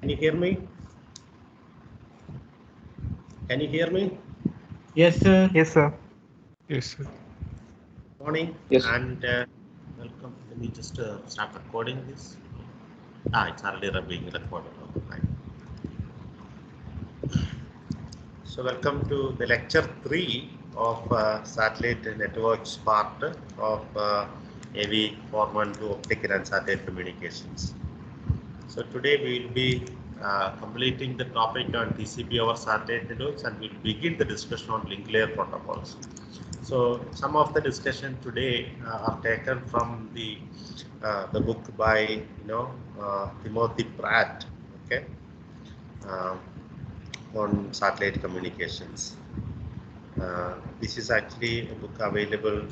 Can you hear me? Can you hear me? Yes, sir. Yes, sir. Yes, sir. Morning. Yes. And welcome. Let me just start recording this. It's already being recorded. Okay. So welcome to the lecture 3 of satellite networks part of AV 412 optical and satellite communications. So today we will be completing the topic on TCP over satellite networks, and we'll begin the discussion on link layer protocols. So some of the discussion today are taken from the book by Timothy Pratt, okay, on satellite communications. This is actually a book available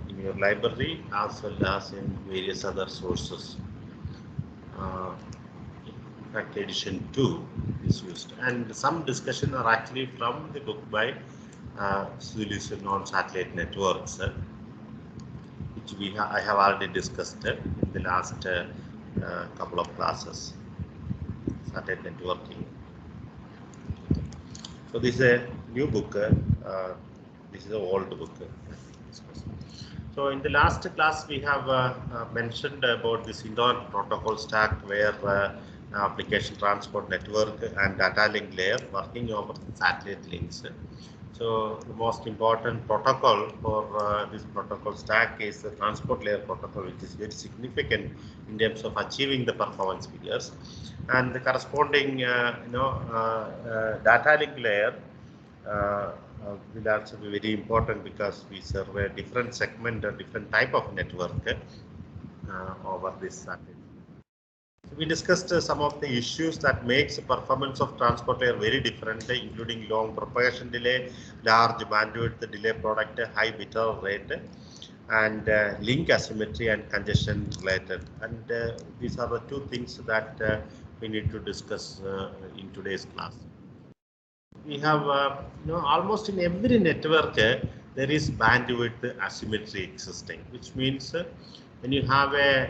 in your library as well as in various other sources. In fact, edition 2 is used, and some discussion are actually from the book by Solution on Satellite Networks, which I have already discussed in the last couple of classes. Satellite networking. So this is a new book. This is an old book. So in the last class we have mentioned about this internet protocol stack, where application transport network and data link layer working over satellite links. So the most important protocol for this protocol stack is the transport layer protocol, which is very significant in terms of achieving the performance figures, and the corresponding data link layer will also be very important because we serve a different segment or different type of network over this satellite. We discussed some of the issues that makes the performance of transport layer very different, including long propagation delay, large bandwidth delay product, high bit rate, and link asymmetry and congestion related. And these are the two things that we need to discuss in today's class. We have, almost in every network there is bandwidth asymmetry existing, which means when you have a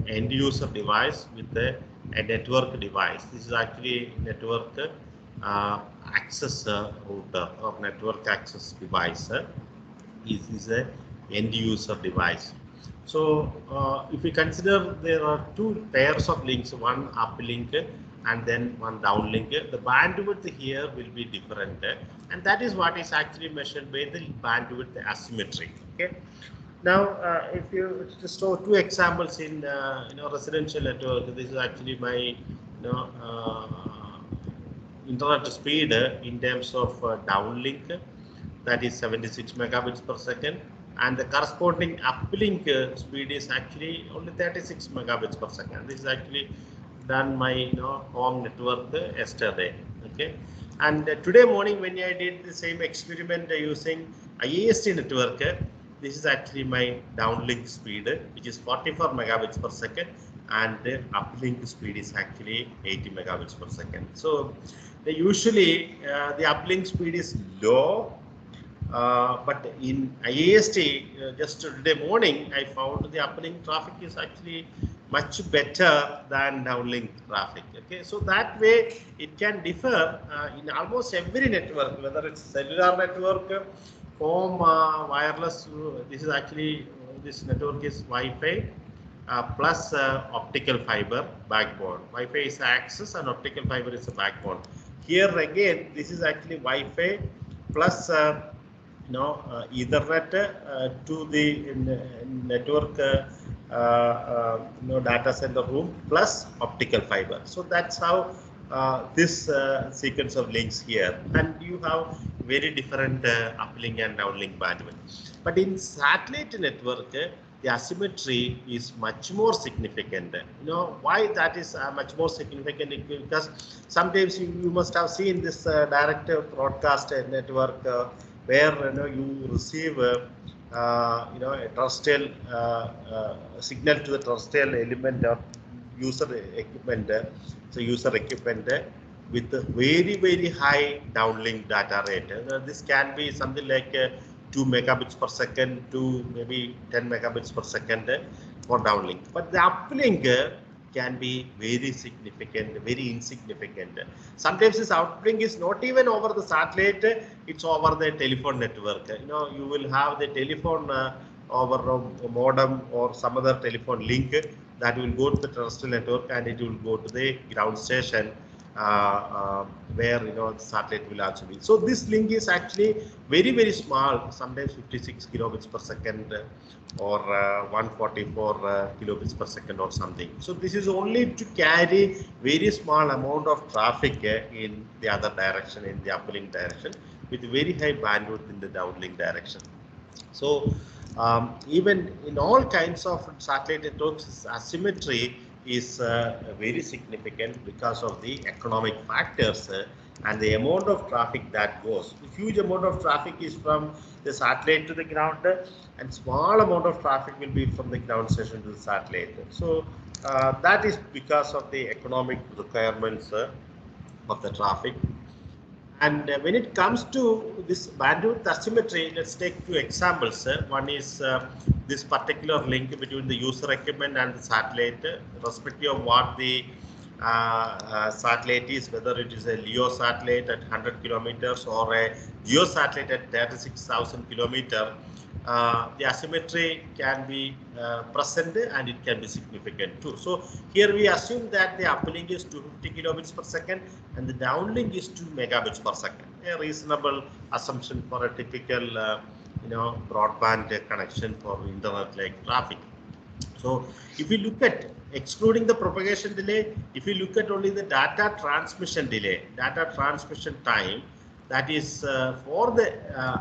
end user device with a network device, this is actually network access router or network access device. Is a end user device. So if we consider there are two pairs of links, one uplink and then one downlink, the bandwidth here will be different, and that is what is actually measured by the bandwidth asymmetry. Okay. Now, if you just show two examples in residential network, this is actually my internet speed in terms of downlink, that is 76 megabits per second, and the corresponding uplink speed is actually only 36 megabits per second. This is actually done my home network yesterday. Okay, and today morning when I did the same experiment using IAST network, this is actually my downlink speed, which is 44 megabits per second, and the uplink speed is actually 80 megabits per second. So usually the uplink speed is low, but in IAST just today morning I found the uplink traffic is actually much better than downlink traffic. Okay, so that way it can differ in almost every network, whether it's cellular network, home wireless. This is actually this network is Wi-Fi plus optical fiber backbone. Wi-Fi is access and optical fiber is a backbone. Here again, this is actually Wi-Fi plus Ethernet to the network data center room plus optical fiber. So that's how this sequence of links here, and you have very different uplink and downlink bandwidth. But in satellite network, the asymmetry is much more significant. Why that is much more significant? Because sometimes you must have seen this direct broadcast network where you receive a terrestrial signal to the terrestrial element of user equipment, so user equipment with very high downlink data rate. This can be something like 2 megabits per second to maybe 10 megabits per second for downlink. But the uplink can be very significant, very insignificant. Sometimes this uplink is not even over the satellite, it's over the telephone network. You will have the telephone over a modem or some other telephone link that will go to the terrestrial network, and it will go to the ground station where the satellite will also be. So this link is actually very small, sometimes 56 kilobits per second or 144 kilobits per second or something. So this is only to carry very small amount of traffic in the other direction, in the uplink direction, with very high bandwidth in the downlink direction. So even in all kinds of satellite networks, asymmetry is very significant because of the economic factors and the amount of traffic that goes. A huge amount of traffic is from the satellite to the ground, and small amount of traffic will be from the ground station to the satellite. So that is because of the economic requirements of the traffic. And when it comes to this bandwidth asymmetry, let's take two examples. One is this particular link between the user equipment and the satellite, irrespective of what the satellite is, whether it is a LEO satellite at 100 kilometers or a GEO satellite at 36,000 kilometers. The asymmetry can be present and it can be significant too. So here we assume that the uplink is 250 kilobits per second and the downlink is 2 megabits per second. A reasonable assumption for a typical broadband connection for internet-like traffic. So if you look at excluding the propagation delay, if you look at only the data transmission delay, data transmission time, that is for the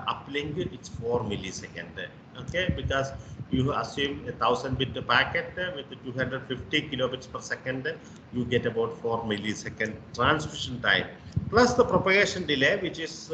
uplink, it's 4 milliseconds. Okay, because you assume a 1000-bit packet with 250 kilobits per second, you get about 4 millisecond transmission time, plus the propagation delay, which is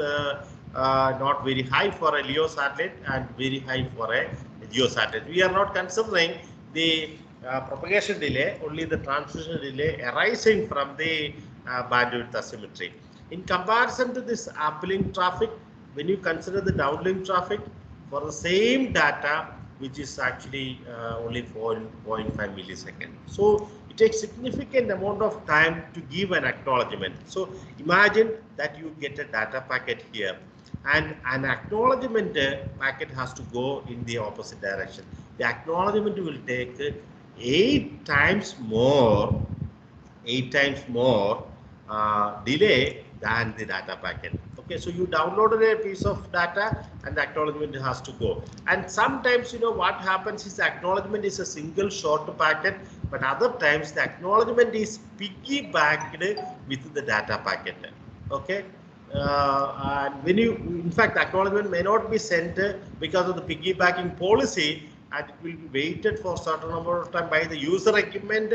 not very high for a LEO satellite and very high for a GEO satellite. We are not considering the propagation delay, only the transmission delay arising from the bandwidth asymmetry. In comparison to this uplink traffic, when you consider the downlink traffic for the same data, which is actually only 4.5 milliseconds. So it takes significant amount of time to give an acknowledgement. So imagine that you get a data packet here, and an acknowledgement packet has to go in the opposite direction. The acknowledgement will take 8 times more delay than the data packet. Okay, so you downloaded a piece of data and the acknowledgement has to go. And sometimes, what happens is the acknowledgement is a single short packet, but other times the acknowledgement is piggybacked with the data packet. Okay. And when in fact, acknowledgement may not be sent because of the piggybacking policy, and it will be waited for a certain number of time by the user equipment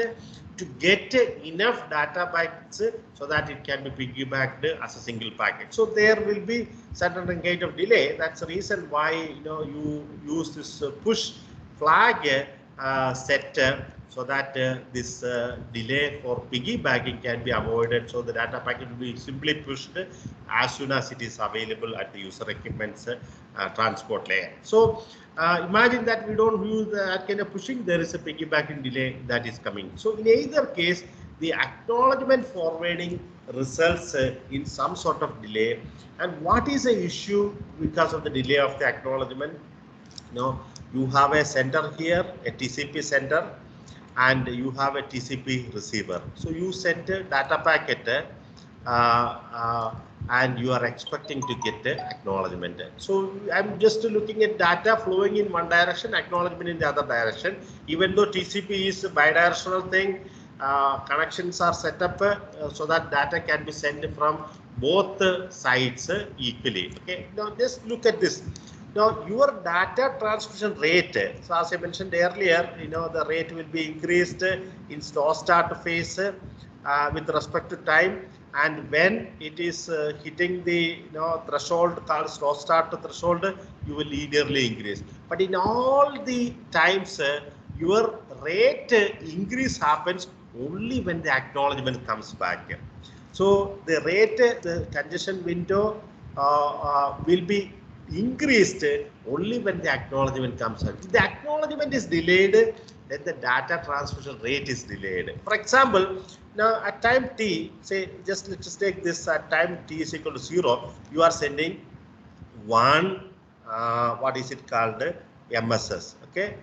to get enough data bytes so that it can be piggybacked as a single packet. So there will be certain kind of delay. That's the reason why you use this push flag set so that this delay for piggybacking can be avoided. So the data packet will be simply pushed as soon as it is available at the user equipment's transport layer. So imagine that we don't use that kind of pushing, there is a piggybacking delay that is coming. So in either case, the acknowledgement forwarding results in some sort of delay. And what is the issue because of the delay of the acknowledgement? You have a sender here, a TCP sender, and you have a TCP receiver. So you send a data packet and you are expecting to get the acknowledgement. So I'm just looking at data flowing in one direction, acknowledgement in the other direction. Even though TCP is a bidirectional thing, connections are set up so that data can be sent from both sides equally. Okay, now just look at this. Now your data transmission rate, so as I mentioned earlier, the rate will be increased in slow start phase with respect to time, and when it is hitting the threshold called slow start threshold, you will linearly increase. But in all the times, your rate increase happens only when the acknowledgement comes back. So the rate, the congestion window will be increased only when the acknowledgement comes out. If the acknowledgement is delayed, then the data transmission rate is delayed. For example, now at time t, say let's just take this at time t is equal to 0, you are sending one what is it called, MSS. Okay,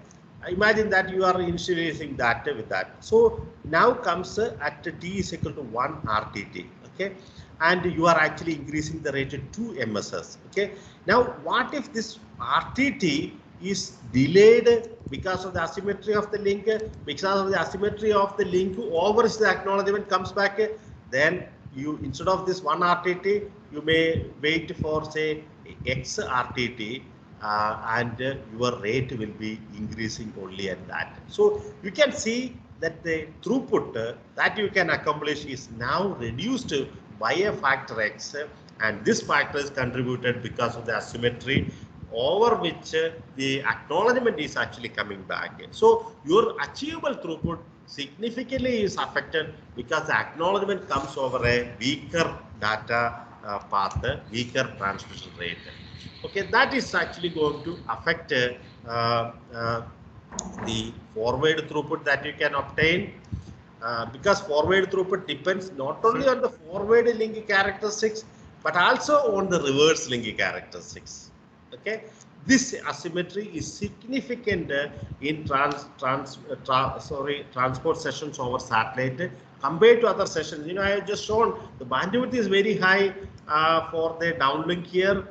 imagine that you are initializing data with that. So now comes at t is equal to 1 RTT. Okay, and you are actually increasing the rate to 2 MSS. Okay, now what if this RTT is delayed because of the asymmetry of the link, because of the asymmetry of the link over which the acknowledgement comes back? Then you, instead of this 1 RTT, you may wait for say X RTT, and your rate will be increasing only at that. So you can see that the throughput that you can accomplish is now reduced by a factor X, and this factor is contributed because of the asymmetry over which the acknowledgement is actually coming back. So your achievable throughput significantly is affected because the acknowledgement comes over a weaker data path, weaker transmission rate. Okay, that is actually going to affect the forward throughput that you can obtain, because forward throughput depends not only on the forward link characteristics but also on the reverse link characteristics. Okay, this asymmetry is significant in transport sessions over satellite compared to other sessions. You know, I have just shown the bandwidth is very high for the downlink here.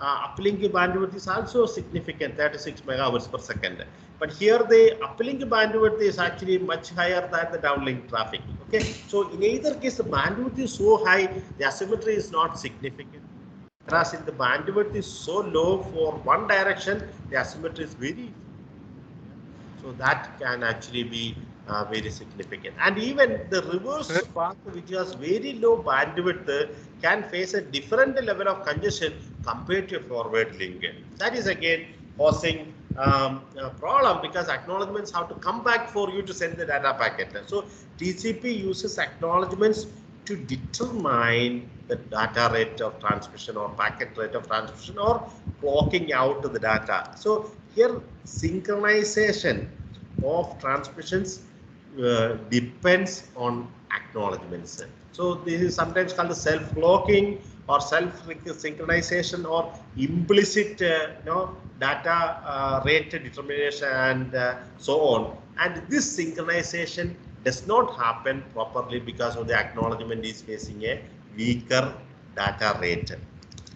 Uplink bandwidth is also significant, 36 megahertz per second. But here the uplink bandwidth is actually much higher than the downlink traffic. Okay, so in either case the bandwidth is so high, the asymmetry is not significant. Whereas if the bandwidth is so low for one direction, the asymmetry is very, so that can actually be very significant. And even the reverse path, which has very low bandwidth, can face a different level of congestion compared to a forward link. That is again causing a problem because acknowledgements have to come back for you to send the data packet. So TCP uses acknowledgements to determine the data rate of transmission or packet rate of transmission or blocking out the data. So here synchronization of transmissions depends on acknowledgements. So this is sometimes called the self-blocking or self-synchronization or implicit data rate determination and so on. And this synchronization does not happen properly because of the acknowledgement is facing a weaker data rate.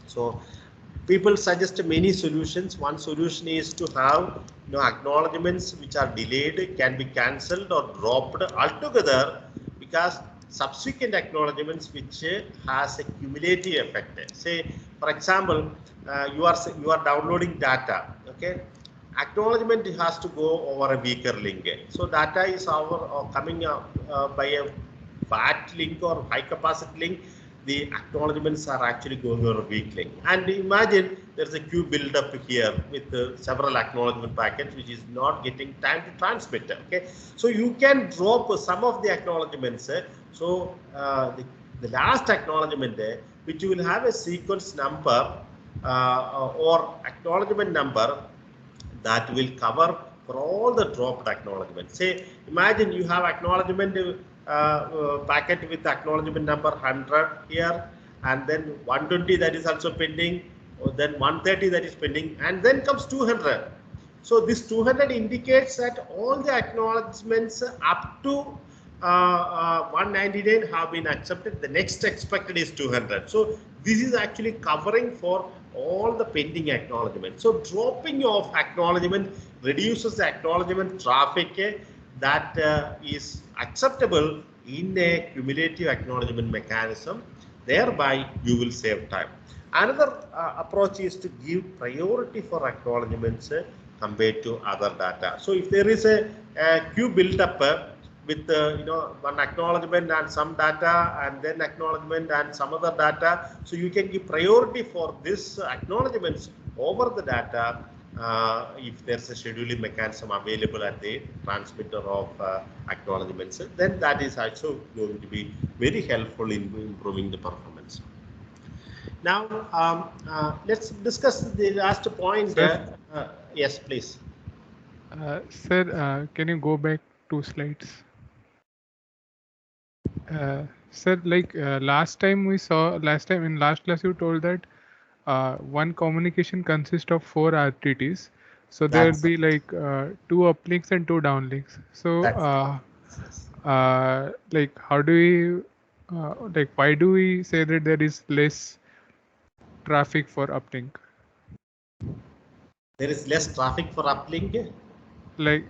So people suggest many solutions. One solution is to have acknowledgements which are delayed can be cancelled or dropped altogether, because subsequent acknowledgements which has a cumulative effect. Say for example, you are downloading data. Okay, acknowledgement has to go over a weaker link. So data is coming by a fat link or high capacity link. The acknowledgements are actually going over a weak link. And imagine there's a queue build up here with several acknowledgement packets which is not getting time to transmit. Okay, so you can drop some of the acknowledgements. So the last acknowledgement which you will have a sequence number or acknowledgement number that will cover for all the dropped acknowledgements. Say, imagine you have acknowledgement packet with acknowledgement number 100 here, and then 120 that is also pending, or then 130 that is pending, and then comes 200. So this 200 indicates that all the acknowledgements up to 199 have been accepted. The next expected is 200. So this is actually covering for all the pending acknowledgements. So dropping of acknowledgement reduces the acknowledgement traffic that is acceptable in a cumulative acknowledgement mechanism. Thereby you will save time. Another approach is to give priority for acknowledgements compared to other data. So if there is a queue built up with one acknowledgement and some data, and then acknowledgement and some other data, so you can give priority for this acknowledgements over the data if there's a scheduling mechanism available at the transmitter of acknowledgements. Then that is also going to be very helpful in improving the performance. Now let's discuss the last point. Yes, please. Sir, can you go back 2 slides? Sir, like last time in last class you told that one communication consists of 4 RTTs. So there will That's be like 2 uplinks and 2 downlinks. So that's yes. like how do we like why do we say that there is less traffic for uplink? There is less traffic for uplink. Like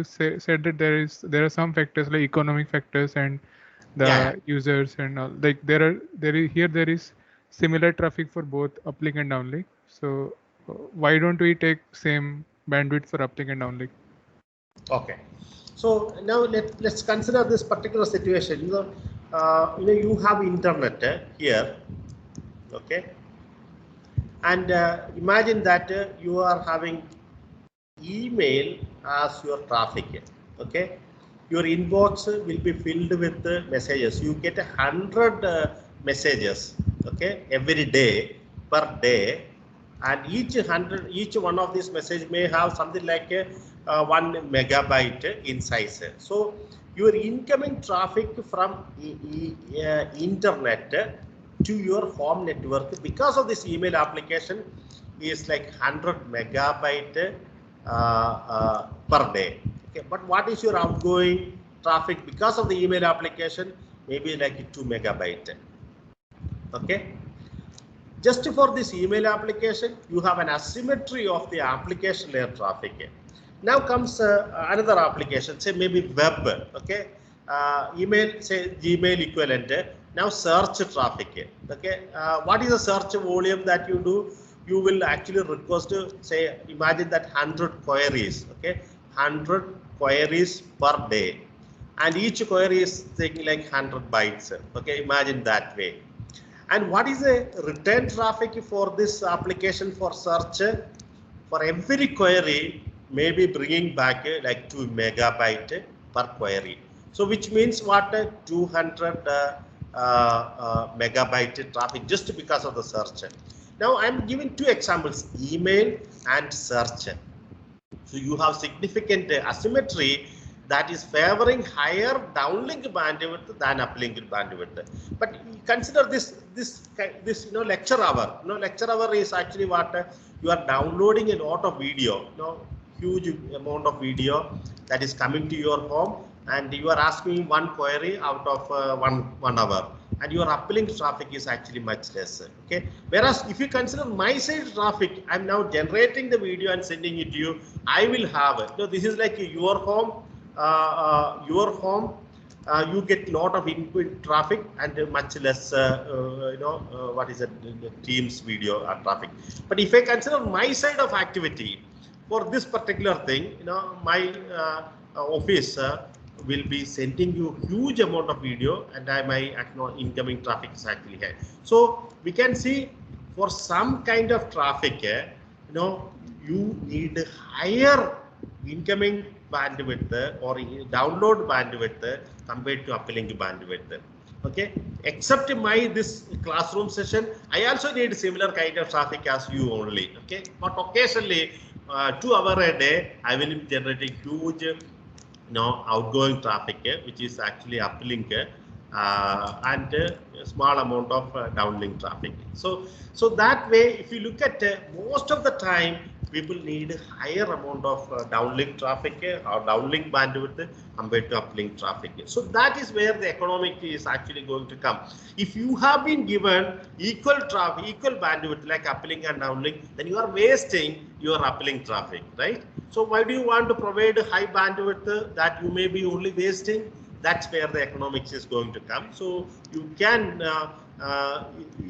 said that there are some factors like economic factors and Yeah, the users and all. Like there is similar traffic for both uplink and downlink. So why don't we take same bandwidth for uplink and downlink? okay. So now let's consider this particular situation. You have internet here, okay, and imagine that you are having email as your traffic, okay. Your inbox will be filled with messages. You get 100 messages, okay, every day per day, and each one of these messages may have something like 1 megabyte in size. So your incoming traffic from internet to your home network because of this email application is like 100 megabyte per day. Okay, but what is your outgoing traffic because of the email application? Maybe like 2 megabyte. Okay, just for this email application, you have an asymmetry of the application layer traffic. Now comes another application, say maybe web. Okay, email, say Gmail equivalent. Now search traffic. Okay, what is the search volume that you do? You will actually request, say, imagine that 100 queries. Okay, 100 queries per day, and each query is taking like 100 bytes. Okay, imagine that way. And what is the return traffic for this application for search? For every query, maybe bringing back like 2 megabyte per query. So which means what? 200 megabyte traffic just because of the search. Now I'm giving 2 examples: email and search. So you have significant asymmetry that is favoring higher downlink bandwidth than uplink bandwidth. But consider this lecture hour. Lecture hour is actually what you are downloading a lot of video. Huge amount of video that is coming to your home, and you are asking one query out of 1 hour, and your uplink traffic is actually much less. Okay, whereas if you consider my side traffic, I'm now generating the video and sending it to you. I will have it. This is like your home. You get a lot of input traffic and much less what is it, the Teams video traffic. But if I consider my side of activity for this particular thing, my office will be sending you huge amount of video, and my incoming traffic is actually high. So we can see for some kind of traffic, you need higher incoming bandwidth or download bandwidth compared to uplink bandwidth. Okay, except my this classroom session, I also need similar kind of traffic as you only. Okay, but occasionally 2 hours a day I will be generating huge outgoing traffic, which is actually uplink, and a small amount of downlink traffic. So that way, if you look at most of the time, people need higher amount of downlink traffic or downlink bandwidth compared to uplink traffic. So that is where the economic is actually going to come. If you have been given equal traffic, equal bandwidth like uplink and downlink, then you are wasting your uplink traffic, right? So why do you want to provide high bandwidth that you may be only wasting? That's where the economics is going to come. So you can,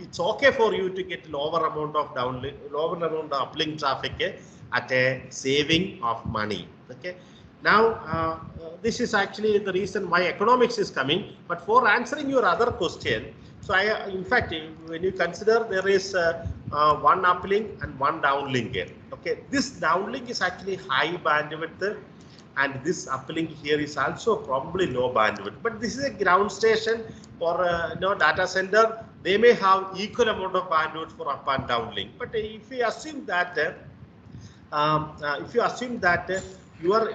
it's okay for you to get lower amount of downlink, lower amount of uplink traffic at a saving of money. Okay. Now, this is actually the reason why economics is coming. But for answering your other question, so in fact, when you consider there is one uplink and one downlink. Okay, this downlink is actually high bandwidth, and this uplink here is also probably low bandwidth. But this is a ground station or data center. They may have equal amount of bandwidth for up and downlink. But if we assume that if you assume that your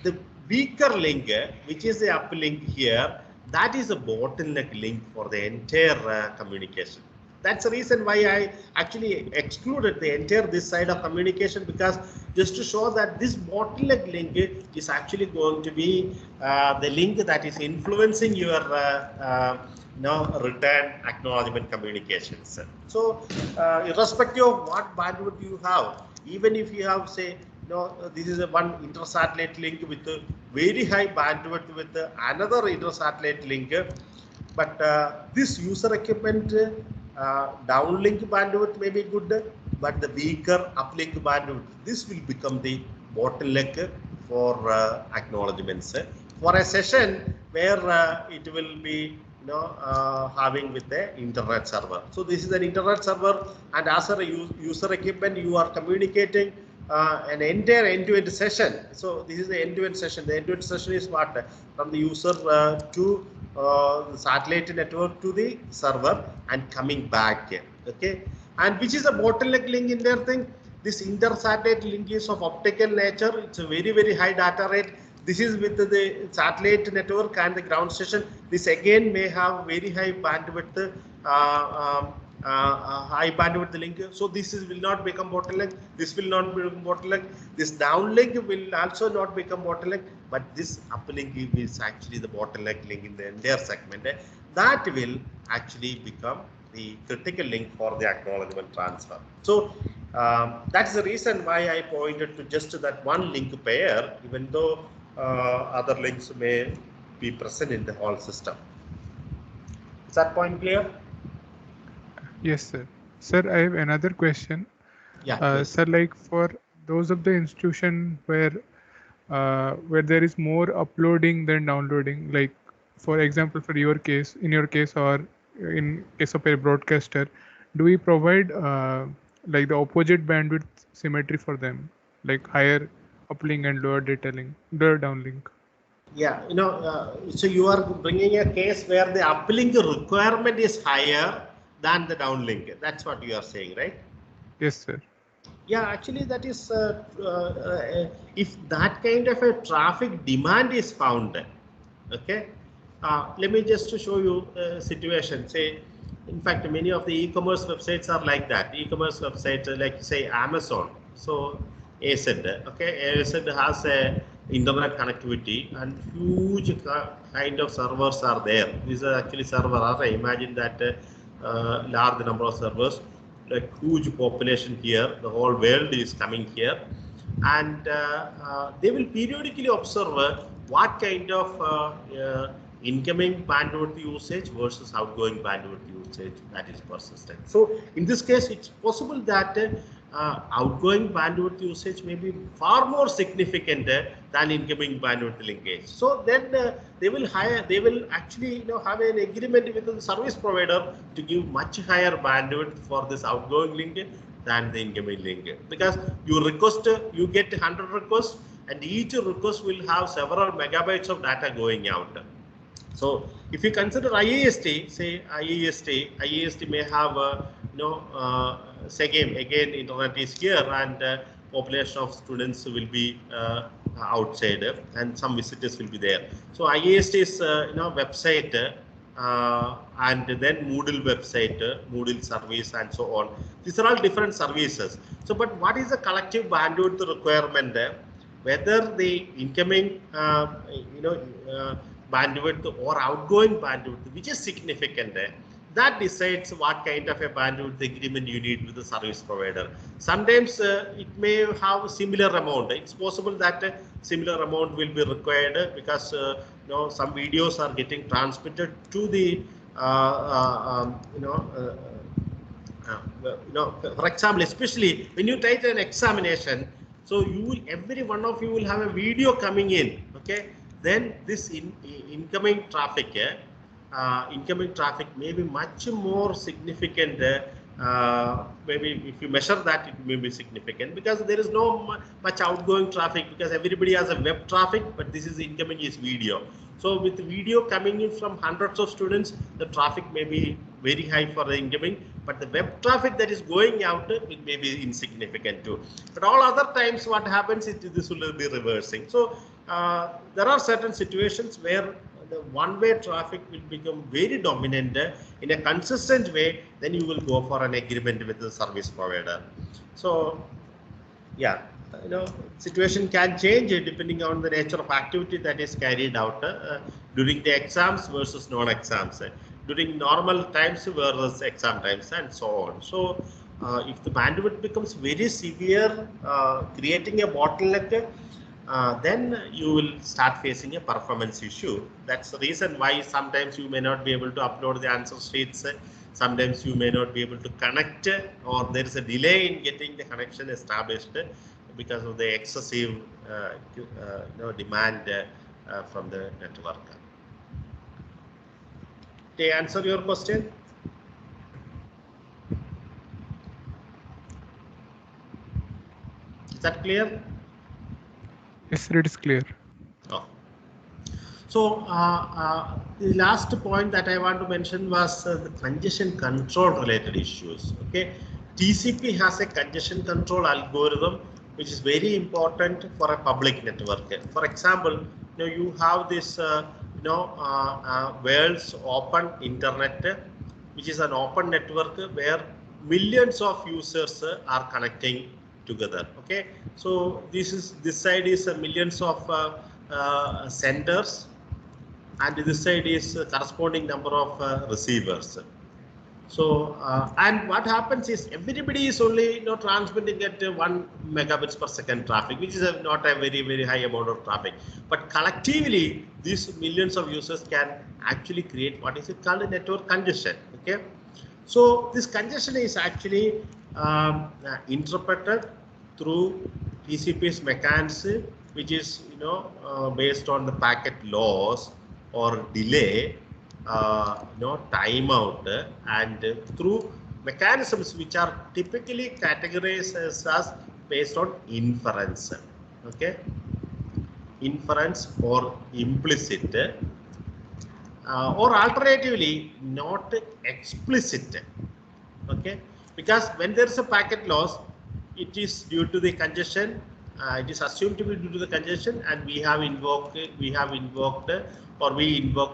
the weaker link, which is the uplink here, that is a bottleneck link for the entire communication. That's the reason why I actually excluded the entire this side of communication, because just to show that this bottleneck link is actually going to be the link that is influencing your return acknowledgement communications. So irrespective of what bandwidth you have, even if you have, say, this is a one inter-satellite link with a very high bandwidth with another inter-satellite link, but this user equipment downlink bandwidth may be good, but the weaker uplink bandwidth, this will become the bottleneck for acknowledgements for a session where it will be having with the internet server. So this is an internet server, and as a user equipment, you are communicating an entire end-to-end session. So this is the end-to-end session. The end-to-end session is what? From the user to the satellite network to the server and coming back. Okay, and which is a bottleneck link in their thing. This inter-satellite link is of optical nature. It's a very, very high data rate. This is with the satellite network and the ground station. This again may have very high bandwidth, high bandwidth link. So this will not become bottleneck. This will not become bottleneck. This downlink will also not become bottleneck. But this uplink is actually the bottleneck link in the entire segment. That will actually become the critical link for the acknowledgement transfer. So that's the reason why I pointed to just that one link pair, even though other links may be present in the whole system. Is that point clear? Yes, sir. Sir, I have another question. Yeah. Sir, like for those of the institution where there is more uploading than downloading, like for example, for your case, in your case, or in case of a broadcaster, do we provide like the opposite bandwidth symmetry for them, like higher uplink and lower downlink? Yeah, so you are bringing a case where the uplink requirement is higher than the downlink. That's what you are saying, right? Yes, sir. Yeah, actually that is, if that kind of a traffic demand is found, okay, let me just to show you a situation. Say, in fact, many of the e-commerce websites are like that. E-commerce websites like, say, Amazon. So AZ, okay, AZ has a internet connectivity and huge kind of servers are there. These are actually servers. I imagine that large number of servers, a huge population here, the whole world is coming here, and they will periodically observe what kind of incoming bandwidth usage versus outgoing bandwidth usage that is persistent. So in this case, it's possible that outgoing bandwidth usage may be far more significant than incoming bandwidth linkage. So then they will actually have an agreement with the service provider to give much higher bandwidth for this outgoing link than the incoming link, because you get 100 requests, and each request will have several megabytes of data going out. So if you consider IIST, say IIST may have again internet is here, and population of students will be outside, and some visitors will be there. So IIST is website, and then Moodle website, Moodle service, and so on. These are all different services. So, but what is the collective bandwidth requirement there? Whether the incoming bandwidth or outgoing bandwidth, which is significant, that decides what kind of a bandwidth agreement you need with the service provider. Sometimes it may have a similar amount. It's possible that similar amount will be required because some videos are getting transmitted to the for example, especially when you take an examination, so every one of you will have a video coming in, okay? Then this incoming traffic may be much more significant. Maybe if you measure that, it may be significant, because there is no much outgoing traffic, because everybody has a web traffic, but this is incoming is video. So with video coming in from hundreds of students, the traffic may be very high for the incoming, but the web traffic that is going out may be insignificant too. But all other times what happens is this will be reversing. So there are certain situations where the one-way traffic will become very dominant in a consistent way, then you will go for an agreement with the service provider. So yeah, situation can change depending on the nature of activity that is carried out during the exams versus non-exams, during normal times versus exam times, and so on. So if the bandwidth becomes very severe, creating a bottleneck, then you will start facing a performance issue. That's the reason why sometimes you may not be able to upload the answer sheets. Sometimes you may not be able to connect, or there is a delay in getting the connection established because of the excessive demand from the network. Did I answer your question? Is that clear? Yes, sir, it is clear. Oh. So the last point that I want to mention was the congestion control related issues. Okay, TCP has a congestion control algorithm which is very important for a public network. For example, you have this world's open internet, which is an open network where millions of users are connecting together. Okay, so this side is millions of senders, and this side is corresponding number of receivers. So and what happens is everybody is only transmitting at 1 megabits per second traffic, which is not a very high amount of traffic. But collectively, these millions of users can actually create what is it called a network congestion. Okay, so this congestion is actually interpreted through TCP's mechanism, which is based on the packet loss or delay, timeout, and through mechanisms which are typically categorized as based on inference. Okay, inference or implicit, or alternatively not explicit. Okay, because when there is a packet loss, it is due to the congestion. It is assumed to be due to the congestion, and we invoke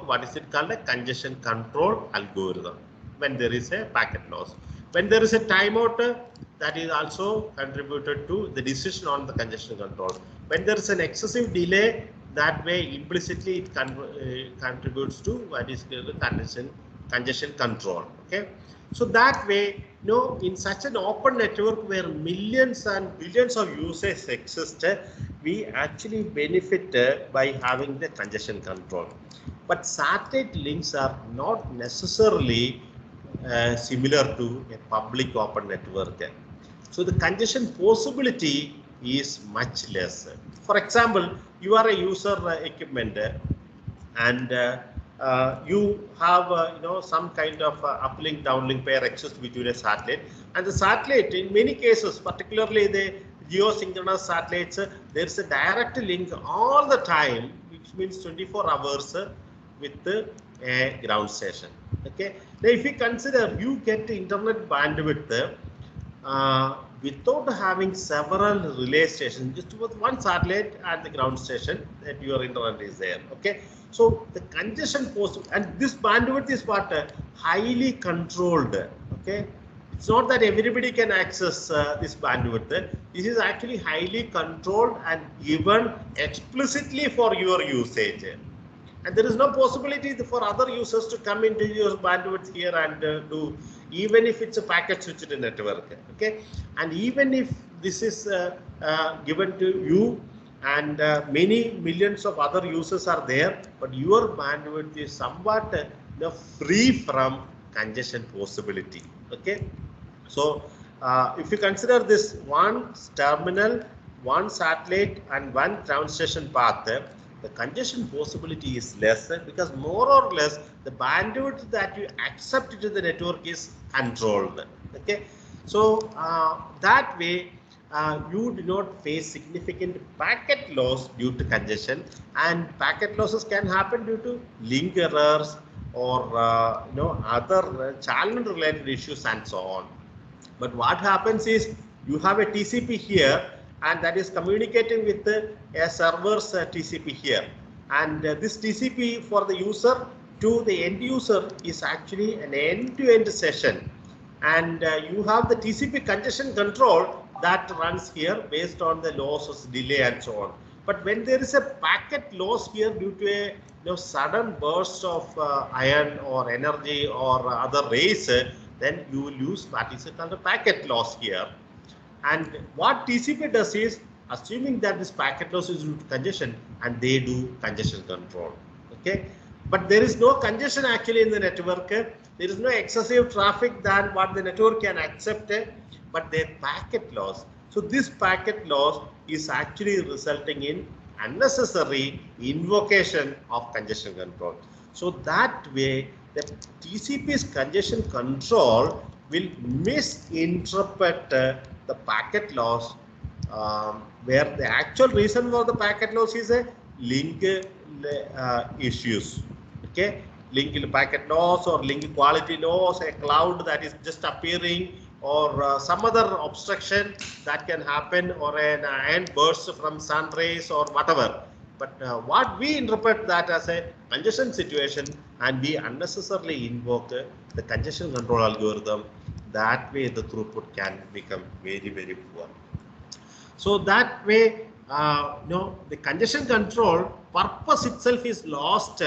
what is it called a congestion control algorithm when there is a packet loss. When there is a timeout, that is also contributed to the decision on the congestion control. When there is an excessive delay, that way implicitly it contributes to what is called congestion control. Okay, so that way, in such an open network where millions and billions of users exist, we actually benefit by having the congestion control. But satellite links are not necessarily similar to a public open network. So the congestion possibility is much less. For example, you are a user equipment, and you have some kind of uplink downlink pair exists between a satellite, and the satellite in many cases, particularly the geosynchronous satellites, there is a direct link all the time, which means 24 hours with a ground station. Okay, now if you consider you get internet bandwidth without having several relay stations, just with one satellite at the ground station, that your internet is there. Okay, so the congestion possible, and this bandwidth is what highly controlled. Okay, it's not that everybody can access this bandwidth. This is actually highly controlled and given explicitly for your usage. And there is no possibility for other users to come into your bandwidth here and do, even if it's a packet switched network. Okay, and even if this is given to you, and many millions of other users are there, but your bandwidth is somewhat free from congestion possibility. Okay, so if you consider this one terminal, one satellite, and one ground station path, the congestion possibility is less, because more or less the bandwidth that you accept into the network is controlled. Okay, so that way you do not face significant packet loss due to congestion, and packet losses can happen due to link errors or other challenge related issues and so on. But what happens is you have a TCP here, and that is communicating with a server's TCP here, and this TCP for the user to the end user is actually an end-to-end session, and you have the TCP congestion control that runs here based on the losses, delay and so on. But when there is a packet loss here due to a sudden burst of ion or energy or other rays, then you will use what is called a packet loss here. And what TCP does is, assuming that this packet loss is due to congestion, and they do congestion control. Okay, but there is no congestion actually in the network. There is no excessive traffic than what the network can accept, but their packet loss. So this packet loss is actually resulting in unnecessary invocation of congestion control. So that way, the TCP's congestion control will misinterpret the packet loss, where the actual reason for the packet loss is a link issues. Okay, link packet loss or link quality loss, a cloud that is just appearing, or some other obstruction that can happen, or an ion burst from sun rays or whatever. But what we interpret that as a congestion situation, and we unnecessarily invoke the congestion control algorithm. That way the throughput can become very, very poor. So that way, the congestion control purpose itself is lost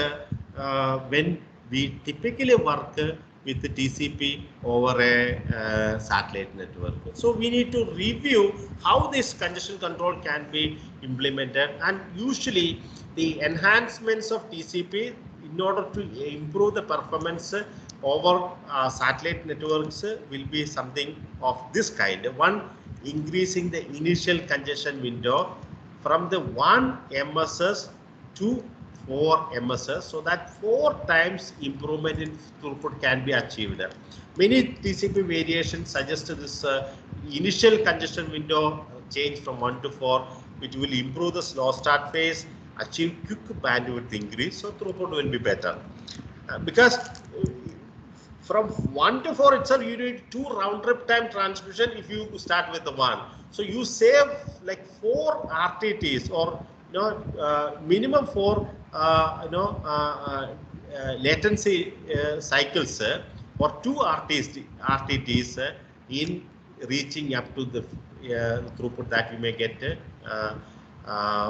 when we typically work with the TCP over a satellite network. So we need to review how this congestion control can be implemented, and usually the enhancements of TCP in order to improve the performance over satellite networks will be something of this kind. One, increasing the initial congestion window from the 1 MSS to 4 MSS, so that 4 times improvement in throughput can be achieved. Many TCP variations suggest this initial congestion window change from 1 to 4, which will improve the slow start phase, achieve quick bandwidth increase, so throughput will be better. Because from 1 to 4 itself, you need 2 round trip time transmission if you start with the 1. So you save like 4 RTTs, or minimum 4 latency cycles, or 2 RTTs in reaching up to the throughput that you may get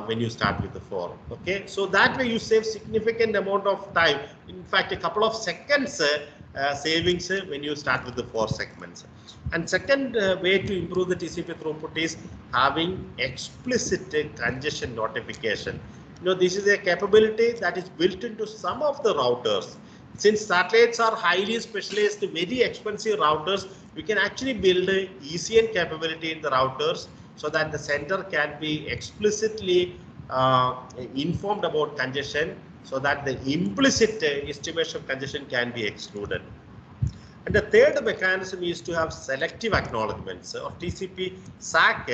when you start with the 4. Okay, so that way you save significant amount of time. In fact, a couple of seconds savings when you start with the 4 segments. And second way to improve the TCP throughput is having explicit congestion notification. This is a capability that is built into some of the routers. Since satellites are highly specialized, very expensive routers, we can actually build a ECN capability in the routers, so that the sender can be explicitly informed about congestion, so that the implicit estimation of congestion can be excluded. And the third mechanism is to have selective acknowledgements of TCP SAC,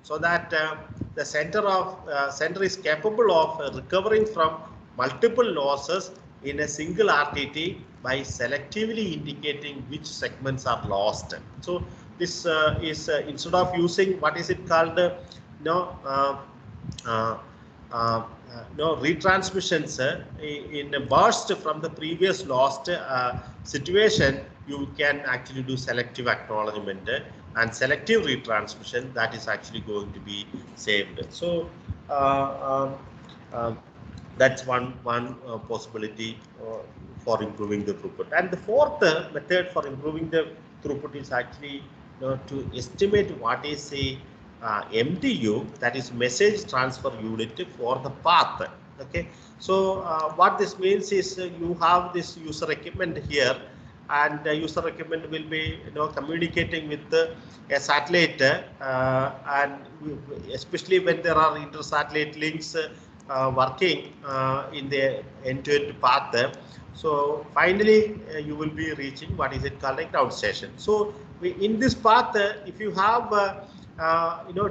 so that the sender is capable of recovering from multiple losses in a single RTT by selectively indicating which segments are lost. So this is instead of using what is it called retransmissions in a burst from the previous lost situation, you can actually do selective acknowledgement and selective retransmission. That is actually going to be saved. So that's one possibility for improving the throughput. And the fourth method for improving the throughput is actually to estimate what is a MTU, that is message transfer unit, for the path. Okay, so what this means is you have this user equipment here, and user equipment will be communicating with a satellite, and especially when there are inter-satellite links working in the end-to-end path. So finally, you will be reaching what is it called a ground station. So in this path, if you have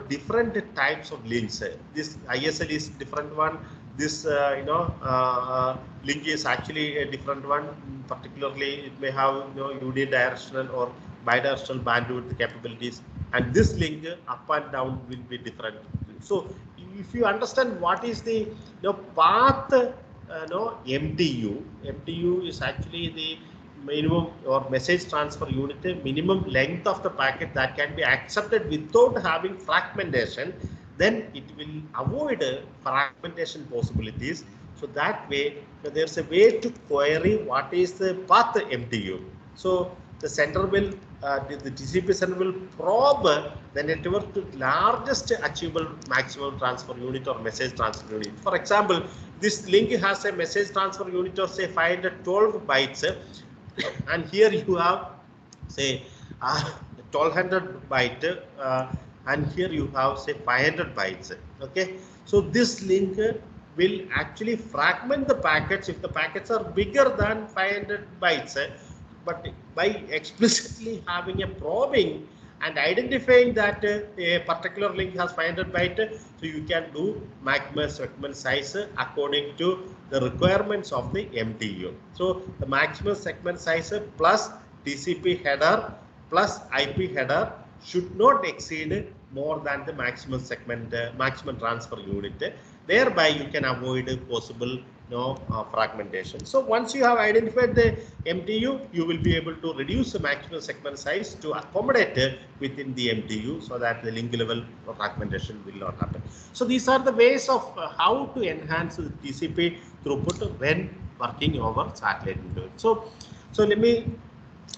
different types of links, this ISL is different one, this link is actually a different one. Particularly, it may have unidirectional or bidirectional bandwidth capabilities, and this link up and down will be different. So if you understand what is the path, MTU is actually the minimum or message transfer unit, minimum length of the packet that can be accepted without having fragmentation. Then it will avoid fragmentation possibilities. So that way, there's a way to query what is the path MTU. So the center will, the TCP center will probe the network to largest achievable maximum transfer unit or message transfer unit. For example, this link has a message transfer unit of say 512 bytes, and here you have say 1200 byte, and here you have say 500 bytes. Okay, so this link will actually fragment the packets if the packets are bigger than 500 bytes. But by explicitly having a probing and identifying that a particular link has 500 bytes, so you can do maximum segment size according to the requirements of the MTU. So the maximum segment size plus TCP header plus IP header should not exceed more than the maximum segment, maximum transfer unit. Thereby, you can avoid possible fragmentation. So once you have identified the MTU, you will be able to reduce the maximum segment size to accommodate within the MTU, so that the link level fragmentation will not happen. So these are the ways of how to enhance the TCP throughput when working over satellite network. So let me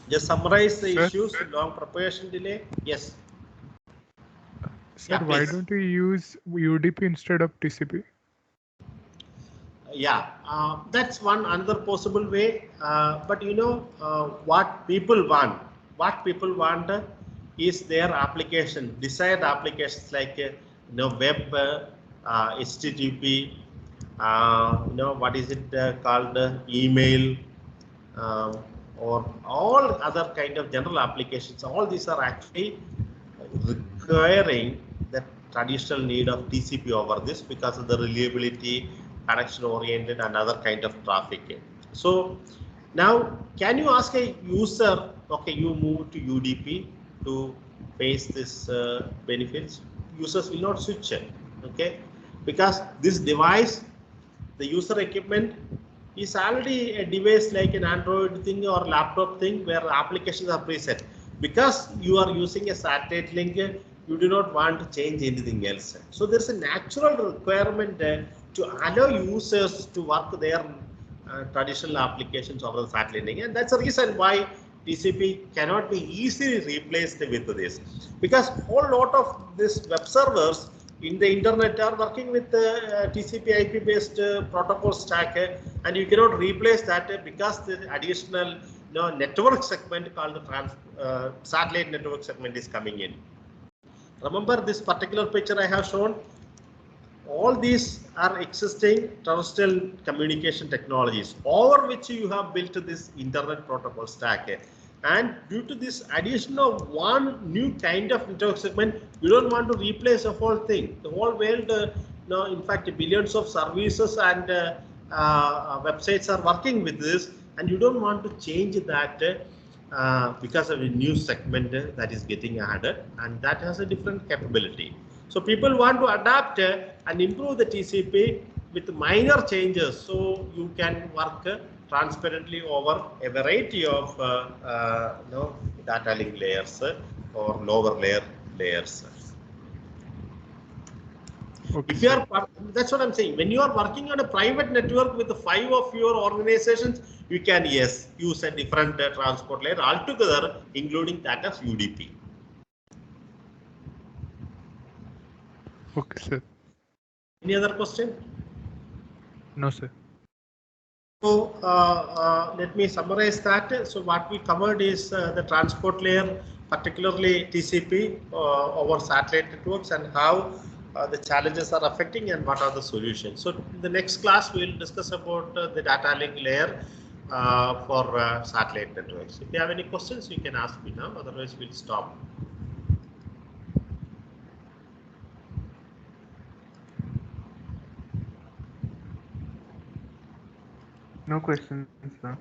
just summarize the issues. Long propagation delay. Yes. Sir, yeah, why don't you use UDP instead of TCP? Yeah, that's one another possible way. But what people want. What people want is their application, desired applications like web, HTTP. What is it called? Email. Or all other kind of general applications. All these are actually requiring the traditional need of TCP over this because of the reliability, connection oriented, and other kind of traffic. So now, can you ask a user, okay, you move to UDP to face this benefits? Users will not switch it, okay, because this device, the user equipment, is already a device like an Android thing or laptop thing where applications are preset. Because you are using a satellite link, you do not want to change anything else. So there's a natural requirement to allow users to work their traditional applications over the satellite link, and that's the reason why TCP cannot be easily replaced with this, because a whole lot of these web servers in the internet are working with TCP IP based protocol stack, and you cannot replace that because the additional network segment called the satellite network segment is coming in. Remember this particular picture I have shown? All these are existing terrestrial communication technologies over which you have built this internet protocol stack. And due to this addition of one new kind of network segment, you don't want to replace the whole thing. The whole world, in fact, billions of services and websites are working with this, and you don't want to change that because of a new segment that is getting added, and that has a different capability. So people want to adapt and improve the TCP with minor changes, so you can work transparently over a variety of data link layers or lower layers. Okay. If you are, that's what I'm saying. When you are working on a private network with 5 of your organizations, you can use a different transport layer altogether, including that as UDP. Okay, sir. Any other question? No, sir. So let me summarize that. So what we covered is the transport layer, particularly TCP over satellite networks, and how the challenges are affecting and what are the solutions. So in the next class, we will discuss about the data link layer for satellite networks. If you have any questions, you can ask me now. Otherwise, we'll stop. No questions, sir.